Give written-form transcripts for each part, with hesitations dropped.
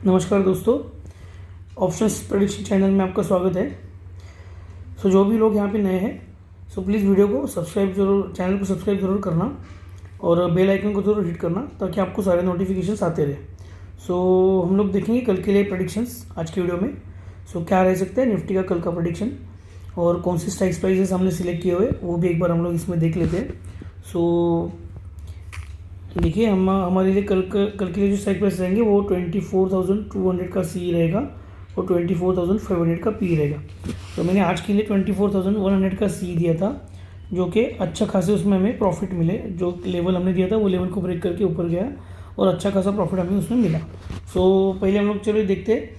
नमस्कार दोस्तों, options prediction channel में आपका स्वागत है। जो भी लोग यहाँ पे नए हैं प्लीज़ वीडियो को सब्सक्राइब जरूर, चैनल को सब्सक्राइब ज़रूर करना और बेल आइकन को ज़रूर हिट करना ताकि आपको सारे नोटिफिकेशंस आते रहे। हम लोग देखेंगे कल के लिए प्रेडिक्शंस आज की वीडियो में। क्या रह सकता है निफ्टी का कल का प्रेडिक्शन और कौन सी स्ट्राइक प्राइसेस हमने सिलेक्ट किए हुए वो भी एक बार हम लोग इसमें देख लेते हैं। देखिए हमारे लिए कल के लिए जो स्ट्राइक प्राइस रहेंगे वो 24,200 का सी रहेगा और 24,500 का पी रहेगा। तो मैंने आज के लिए 24,100 का सी दिया था, जो कि अच्छा खासे उसमें हमें प्रॉफिट मिले। जो लेवल हमने दिया था वो लेवल को ब्रेक करके ऊपर गया और अच्छा खासा प्रॉफिट हमें उसमें मिला। पहले हम लोग चलो देखते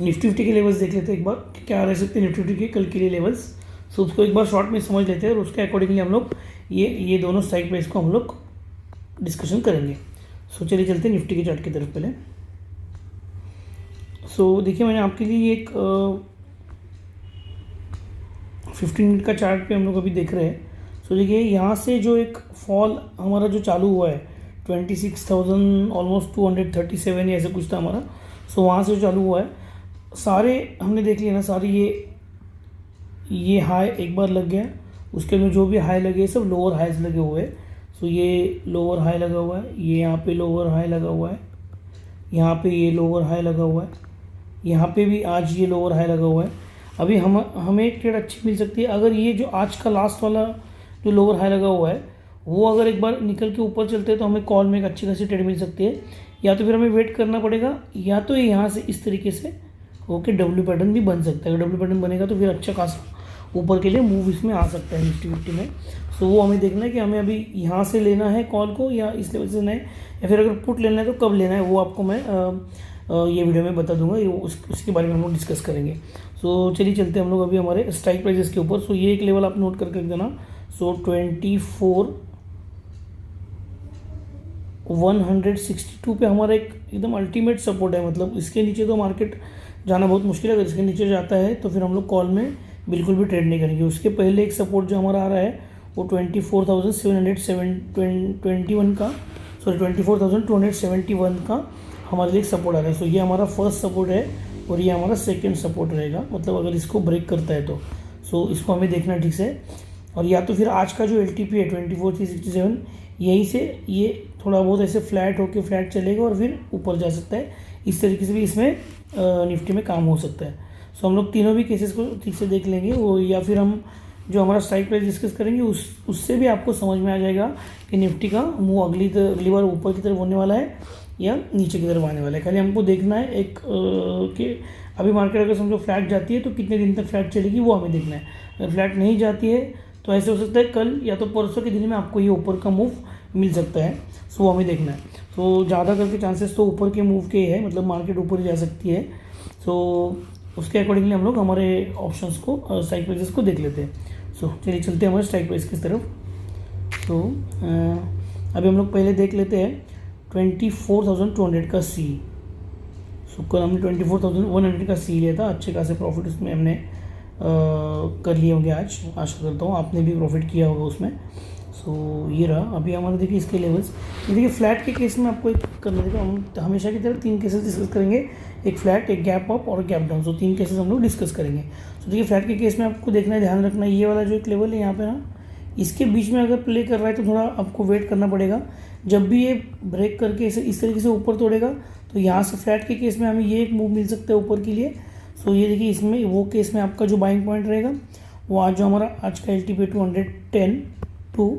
निफ्टी के लेवल्स देख लेते हैं एक बार कि क्या रह सकते हैं निफ्टी के कल के लिए लेवल्स। उसको एक बार शॉर्ट में समझ लेते हैं और उसके अकॉर्डिंगली हम लोग ये दोनों स्ट्राइक प्राइस को हम लोग डिस्कशन करेंगे। चलिए चलते हैं निफ्टी के चार्ट की तरफ पहले। देखिए मैंने आपके लिए एक 15 मिनट का चार्ट पे हम लोग अभी देख रहे हैं। देखिए यहाँ से जो एक फॉल हमारा जो चालू हुआ है 26,000 ऑलमोस्ट 237 या ऐसे कुछ था हमारा। वहाँ से जो चालू हुआ है सारे हमने देख लिया ना, सारे ये हाई एक बार लग गया, उसके में जो भी हाई लगे सब लोअर हाइज लगे हुए हैं। ये लोअर हाई लगा हुआ है, ये यहाँ पे लोअर हाई लगा हुआ है, यहाँ पे ये लोअर हाई लगा हुआ है, यहाँ पे भी आज ये लोअर हाई लगा हुआ है। अभी हमें एक ट्रेड अच्छी मिल सकती है अगर ये जो आज का लास्ट वाला जो लोअर हाई लगा हुआ है वो अगर एक बार निकल के ऊपर चलते हैं तो हमें कॉल में एक अच्छी खासी ट्रेड मिल सकती है। या तो फिर हमें वेट करना पड़ेगा, या तो यहाँ से इस तरीके से ओके डब्ल्यू पैटर्न भी बन सकता है। अगर डब्ल्यू पैटर्न बनेगा तो फिर अच्छा खासा ऊपर के लिए मूव इसमें आ सकता है निफ्टी 50 में। वो हमें देखना है कि हमें अभी यहाँ से लेना है कॉल को या इस लेवल से लेना है, या फिर अगर पुट लेना है तो कब लेना है वो आपको मैं ये वीडियो में बता दूंगा। उसके बारे में हम लोग डिस्कस करेंगे। चलिए चलते हैं हम लोग अभी हमारे स्ट्राइक प्राइजेस के ऊपर। ये एक लेवल आप नोट करके रख देना। 24,162 पे हमारा एकदम अल्टीमेट सपोर्ट है। मतलब इसके नीचे तो मार्केट जाना बहुत मुश्किल है। अगर इसके नीचे जाता है तो फिर हम लोग कॉल में बिल्कुल भी ट्रेड नहीं करेंगे। उसके पहले एक सपोर्ट जो हमारा आ रहा है वो 24,271 का हमारे लिए सपोर्ट आ रहा है। ये हमारा फर्स्ट सपोर्ट है और ये हमारा सेकंड सपोर्ट रहेगा। मतलब अगर इसको ब्रेक करता है तो इसको हमें देखना ठीक से। और या तो फिर आज का जो LTP है 24,367 यहीं से ये थोड़ा बहुत ऐसे फ्लैट होके फ्लैट चलेगा और फिर ऊपर जा सकता है। इस तरीके से भी इसमें निफ्टी में काम हो सकता है। हम लोग तीनों भी केसेस को ठीक से देख लेंगे वो, या फिर हम जो हमारा स्ट्राइक प्राइस डिस्कस करेंगे उससे भी आपको समझ में आ जाएगा कि निफ्टी का मुंह अगली बार ऊपर की तरफ होने वाला है या नीचे की तरफ आने वाला है। खाली हमको देखना है एक कि अभी मार्केट अगर समझो फ्लैट जाती है तो कितने दिन तक फ्लैट चलेगी वो हमें देखना है। अगर फ्लैट नहीं जाती है तो ऐसे हो सकता है कल या तो परसों के दिन में आपको ये ऊपर का मूव मिल सकता है। वो हमें देखना है। ज़्यादा करके चांसेस तो ऊपर के मूव के है, मतलब मार्केट ऊपर जा सकती है। उसके अकॉर्डिंगली हम लोग हमारे ऑप्शंस को स्ट्राइक प्राइसेस को देख लेते हैं। चलिए चलते हैं हमारे स्ट्राइक प्राइस की तरफ। अभी हम लोग पहले देख लेते हैं 24,200 का सी। कल हमने 24,100 का सी लिया था। अच्छे खासे प्रॉफिट उसमें हमने कर लिए होंगे आज। आशा करता हूँ आपने भी प्रॉफिट किया होगा उसमें। ये रहा। अभी हमारे देखिए इसके लेवल्स। देखिए फ्लैट के केस में आपको एक करना देगा, हम हमेशा की तरह 3 केसेस डिस्कस करेंगे, एक फ्लैट, एक गैप अप और गैप डाउन। 3 केसेस हम लोग डिस्कस करेंगे। देखिए फ्लैट के केस में आपको देखना है, ध्यान रखना है ये वाला जो एक लेवल है यहाँ पे ना, इसके बीच में अगर प्ले कर रहा है तो थोड़ा आपको वेट करना पड़ेगा। जब भी ये ब्रेक करके इस तरीके से ऊपर तोड़ेगा तो यहाँ से फ्लैट के केस में हमें ये एक मूव मिल सकता है ऊपर के लिए। ये देखिए इसमें वो केस में आपका जो बाइंग पॉइंट रहेगा वो आज जो हमारा आज का LTP 210 टू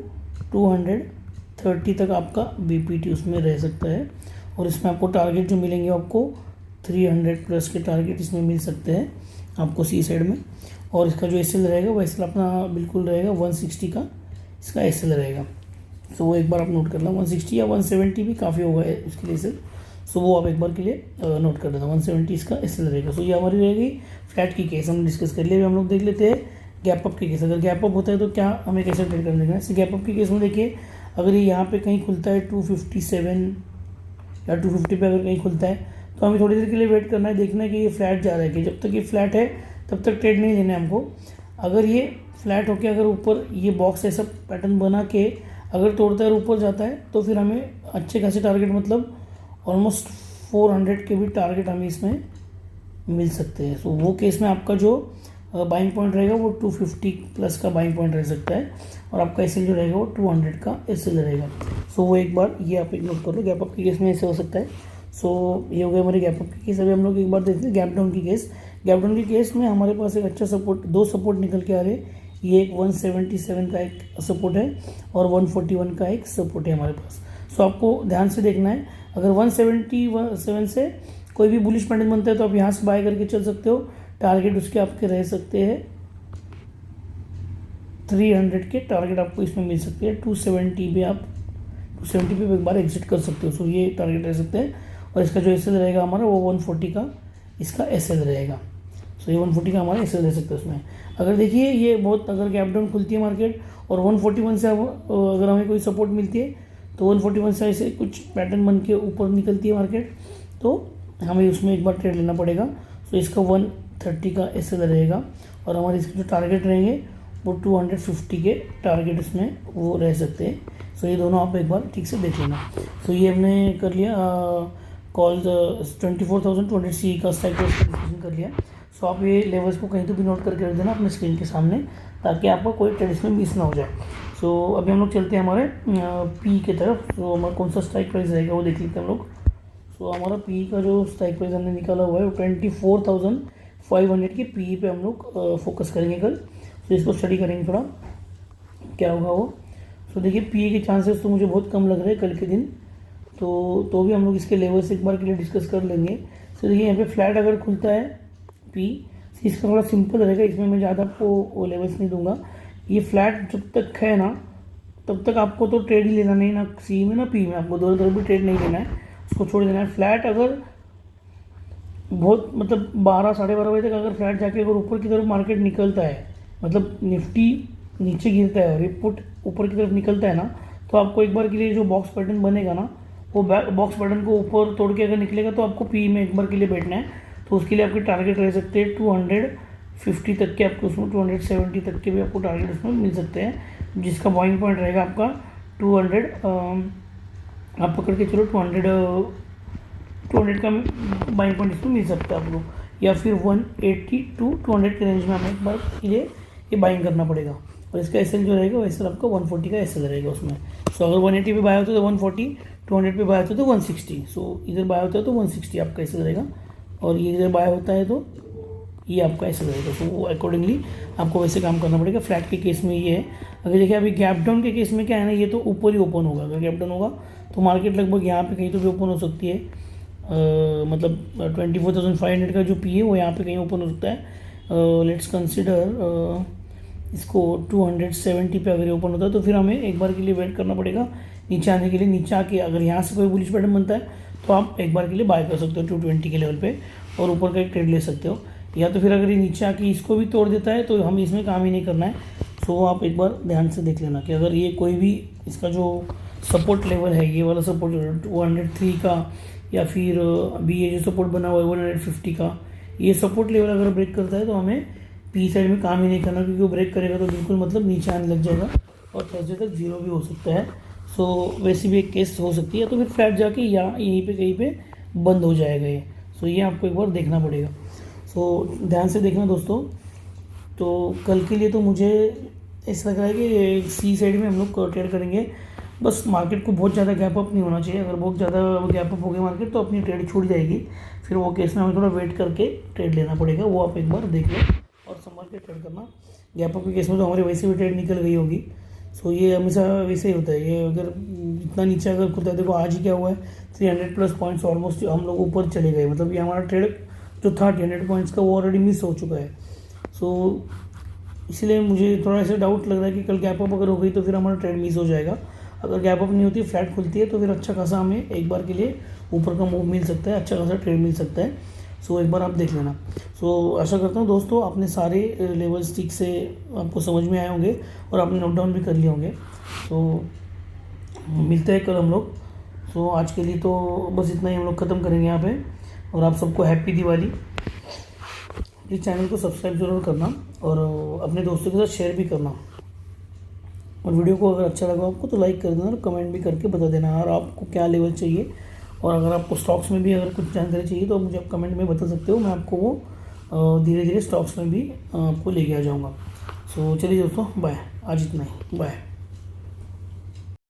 230 तक आपका BPT उसमें रह सकता है। और इसमें आपको टारगेट जो मिलेंगे आपको 300 प्लस के टारगेट इसमें मिल सकते हैं आपको सी साइड में। और इसका जो SL रहेगा वो SL अपना बिल्कुल रहेगा 160 का इसका SL रहेगा। वो एक बार आप नोट कर लो, 160 या 170 भी काफ़ी होगा इसके लिए SL। वो आप एक बार के लिए नोट कर देना, 170 इसका SL रहेगा। ये हमारी रहेगी फ्लैट की केस हमने डिस्कस कर लिया। हम लोग देख लेते हैं गैप अप के केस। अगर गैप अप होता है तो क्या हमें कैसे ट्रेड करने देना है। इस गैप अप के केस में देखिए अगर ये यहाँ पे कहीं खुलता है 257 या 250 पे अगर कहीं खुलता है तो हमें थोड़ी देर के लिए वेट करना है, देखना है कि ये फ्लैट जा रहा है कि जब तक ये फ्लैट है तब तक ट्रेड नहीं लेना है हमको। अगर ये फ्लैट होकर अगर ऊपर ये बॉक्स ऐसा पैटर्न बना के अगर तोड़ता है और ऊपर जाता है तो फिर हमें अच्छे खासे टारगेट मतलब ऑलमोस्ट 400 के भी टारगेट हमें इसमें मिल सकते हैं। सो वो केस में आपका जो बाइंग पॉइंट रहेगा वो 250 प्लस का बाइंग पॉइंट रह सकता है, और आपका एसएल जो रहेगा वो 200 का एसएल रहेगा। सो वो एक बार ये आप नोट कर लो, गैप अप के केस में ऐसे हो सकता है। सो ये हो गया हमारे गैप अप के केस। अभी हम लोग एक बार देखते हैं गैप डाउन की केस। गैप डाउन के केस में हमारे पास एक अच्छा सपोर्ट, दो सपोर्ट निकल के आ रहे हैं। ये एक 177 का एक सपोर्ट है और 141 का एक सपोर्ट है हमारे पास। सो आपको ध्यान से देखना है, अगर 177 से कोई भी बुलिश पैटर्न बनता है तो आप यहाँ से बाय करके चल सकते हो। टारगेट उसके आपके रह सकते हैं 300 के टारगेट आपको इसमें मिल सकते हैं। 270 पे आप 270 पे एक बार एग्जिट कर सकते हो। सो ये टारगेट रह सकते हैं, और इसका जो एसएल रहेगा हमारा वो 140 का इसका एसएल रहेगा। सो ये 140 का हमारा एसएल रह सकता है उसमें। अगर देखिए ये बहुत, अगर गैप डाउन खुलती है मार्केट और 141 से अगर हमें कोई सपोर्ट मिलती है तो 141 से ऐसे कुछ पैटर्न बन के ऊपर निकलती है मार्केट, तो हमें उसमें एक बार ट्रेड लेना पड़ेगा। तो इसका 130 का एसएल रहेगा, और हमारे इसके जो टारगेट रहेंगे वो 250 के टारगेट इसमें वो रह सकते हैं। सो ये दोनों आप एक बार ठीक से देख लेना। सो ये हमने कर लिया कॉल 24,200 सी का स्ट्राइक प्राइस कर लिया। सो आप ये लेवल्स को कहीं तो भी नोट करके रख देना अपने स्क्रीन के सामने, ताकि आपका कोई ट्रेड इसमें मिस ना हो जाए। सो अभी हम लोग चलते हैं हमारे पी की तरफ। तो हमारा कौन सा स्ट्राइक प्राइस रहेगा वो देख लेते हैं हम लोग। सो हमारा पी का जो स्ट्राइक प्राइस हमने निकाला हुआ है वो 24,500 की पी पे हम लोग फोकस करेंगे कल। तो इसको स्टडी करेंगे थोड़ा क्या होगा वो। सो देखिए पी के चांसेस तो मुझे बहुत कम लग रहे हैं कल के दिन, तो भी हम लोग इसके लेवल्स एक बार के लिए डिस्कस कर लेंगे। सो देखिए यहाँ पे फ्लैट अगर खुलता है पी, इसका थोड़ा सिंपल रहेगा, इसमें मैं ज़्यादा आपको लेवल्स नहीं दूंगा। ये फ्लैट जब तक है ना तब तक आपको तो ट्रेड ही लेना नहीं, ना सी में ना पी में, आपको दोनों तरफ भी ट्रेड नहीं लेना है, उसको छोड़ देना है। फ्लैट अगर बहुत मतलब 12 साढ़े 12 बजे तक अगर फ्लैट जाके अगर ऊपर की तरफ मार्केट निकलता है, मतलब निफ्टी नीचे गिरता है और रिपोर्ट ऊपर की तरफ निकलता है ना, तो आपको एक बार के लिए जो बॉक्स पैटर्न बनेगा ना, वो बॉक्स पैटर्न को ऊपर तोड़ के अगर निकलेगा तो आपको पी में एक बार के लिए बैठना है। तो उसके लिए आपके टारगेट रह सकते हैं 250 तक के, आपको उसमें 270 तक के भी आपको टारगेट उसमें मिल सकते हैं, जिसका बाइंग पॉइंट रहेगा आपका 200 आप पकड़ के चलो 200 का बाइंग पॉइंट इसमें मिल सकता है आपको, या फिर 180 टू 200 के रेंज में हमें एक बार के लिए ये बाइंग करना पड़ेगा। और इसका एसएल जो रहेगा वैसे आपका 140 का एसएल रहेगा उसमें। सो अगर 180 पे बाय होता है तो 140, 200 पे बाय होता है तो 160। सो इधर बाय होता है तो 160 आपका एसएल रहेगा, और ये इधर बाय होता है तो ये आपका ऐसा रहेगा। तो वो अकॉर्डिंगली आपको वैसे काम करना पड़ेगा। फ्लैट के केस में ये है। अगर देखिए अभी गैप डाउन के केस में क्या है ना, ये तो ऊपर ही ओपन होगा। अगर गैप डाउन होगा तो मार्केट लगभग यहाँ पे कहीं तो भी ओपन हो सकती है, मतलब 24,500 का जो पी है वो यहाँ पे कहीं ओपन हो सकता है। लेट्स कंसिडर इसको 270 पे अगर ये ओपन होता है तो फिर हमें एक बार के लिए वेट करना पड़ेगा नीचे आने के लिए। नीचे आके अगर यहाँ से कोई बुलिश पैटर्न बनता है तो आप एक बार के लिए बाय कर सकते हो 220 के लेवल पे, और ऊपर का एक ट्रेड ले सकते हो। या तो फिर अगर ये नीचे आके इसको भी तोड़ देता है तो हमें इसमें काम ही नहीं करना है। सो आप एक बार ध्यान से देख लेना कि अगर ये कोई भी इसका जो सपोर्ट लेवल है, ये वाला सपोर्ट 103 का, या फिर अभी ये जो सपोर्ट बना हुआ है 150 का, ये सपोर्ट लेवल अगर ब्रेक करता है तो हमें पी साइड में काम ही नहीं करना, क्योंकि वो ब्रेक करेगा तो बिल्कुल मतलब नीचे आने लग जाएगा और थर्सडे तक जीरो भी हो सकता है। सो वैसी भी एक केस हो सकती है, तो फिर फ्लैट जाके या यहीं पे कहीं पे बंद हो जाएगा ये। सो ये आपको एक बार देखना पड़ेगा। सो ध्यान से देखना दोस्तों। तो कल के लिए तो मुझे ऐसा लग रहा है कि सी साइड में हम लोग ट्रेड करेंगे। बस मार्केट को बहुत ज़्यादा गैप अप नहीं होना चाहिए। अगर बहुत ज़्यादा गैप अप हो गया मार्केट तो अपनी ट्रेड छूट जाएगी, फिर वो केस में हमें थोड़ा वेट करके ट्रेड लेना पड़ेगा। वो आप एक बार देख लो और संभाल के ट्रेड करना। गैप अप के केस में तो हमारे वैसे भी ट्रेड निकल गई होगी। सो ये हमेशा वैसे ही होता है। ये अगर इतना नीचे अगर खुलता है, देखो आज ही क्या हुआ है 300 प्लस पॉइंट्स ऑलमोस्ट हम लोग ऊपर चले गए। मतलब ये हमारा ट्रेड जो था 300 पॉइंट्स का वो ऑलरेडी मिस हो चुका है। सो इसलिए मुझे थोड़ा ऐसा डाउट लग रहा है कि कल गैप अप अगर हो गई तो फिर हमारा ट्रेड मिस हो जाएगा। अगर गैप अप नहीं होती, फ्लैट खुलती है, तो फिर अच्छा खासा हमें एक बार के लिए ऊपर का मूव मिल सकता है, अच्छा खासा ट्रेड मिल सकता है। सो एक बार आप देख लेना। सो आशा करता हूँ दोस्तों आपने सारे लेवल्स ठीक से आपको समझ में आए होंगे और आपने नोट डाउन भी कर लिए होंगे। तो मिलते हैं कल हम लोग। सो आज के लिए तो बस इतना ही हम लोग ख़त्म करेंगे यहाँ पे। और आप सबको हैप्पी दिवाली। प्लीज़ चैनल को सब्सक्राइब ज़रूर करना और अपने दोस्तों के साथ शेयर भी करना। और वीडियो को अगर अच्छा लगा आपको तो लाइक कर देना और कमेंट भी करके बता देना और आपको क्या लेवल चाहिए और अगर आपको स्टॉक्स में भी अगर कुछ जानकारी चाहिए तो मुझे आप कमेंट में बता सकते हो, मैं आपको वो धीरे धीरे स्टॉक्स में भी आपको लेके आ जाऊँगा। सो चलिए दोस्तों, बाय, आज इतना ही, बाय।